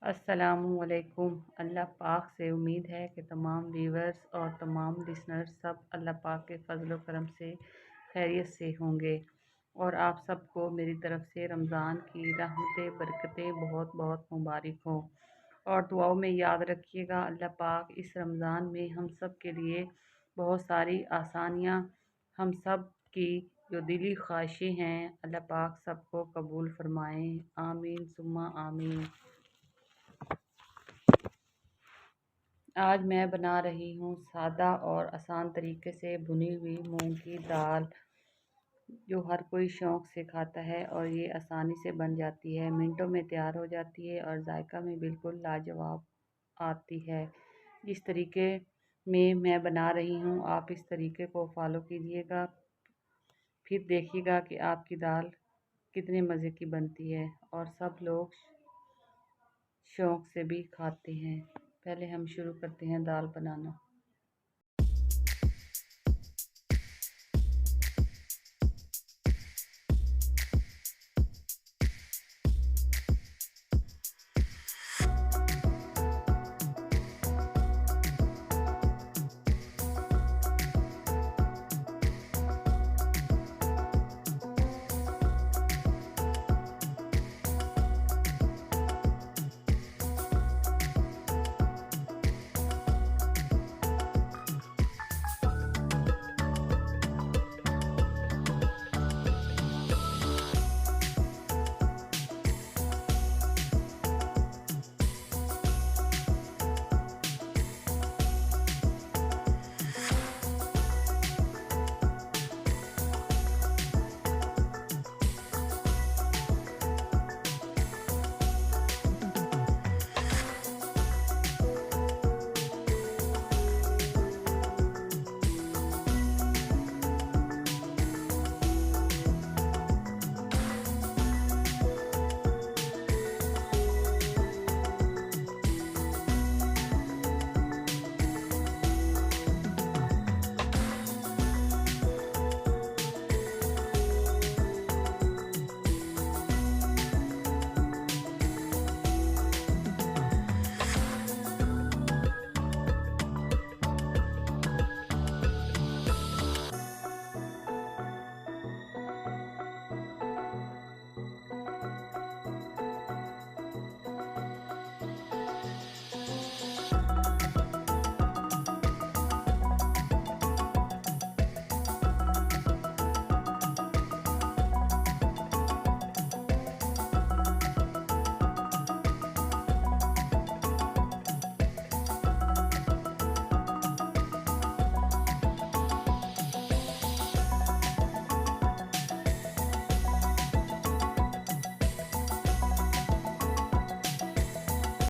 अस्सलामुअलैकुम। अल्लाह पाक से उम्मीद है कि तमाम व्यूवर्स और तमाम लिसनर्स सब अल्लाह पाक के फजल व करम से खैरियत से होंगे और आप सबको मेरी तरफ़ से रमज़ान की रहमतें बरकतें बहुत बहुत मुबारक हो। और दुआओं में याद रखिएगा, अल्लाह पाक इस रमज़ान में हम सब के लिए बहुत सारी आसानियाँ, हम सब की जो दिली ख्वाहिशें हैं, अल्लाह पाक सबको कबूल फरमाएँ। आमीन सुम्मा आमीन। आज मैं बना रही हूँ सादा और आसान तरीके से भुनी हुई मूंग की दाल, जो हर कोई शौक़ से खाता है और ये आसानी से बन जाती है, मिनटों में तैयार हो जाती है और जायका में बिल्कुल लाजवाब आती है। जिस तरीके में मैं बना रही हूँ आप इस तरीके को फॉलो कीजिएगा, फिर देखिएगा कि आपकी दाल कितने मज़े की बनती है और सब लोग शौक़ से भी खाते हैं। पहले हम शुरू करते हैं दाल बनाना।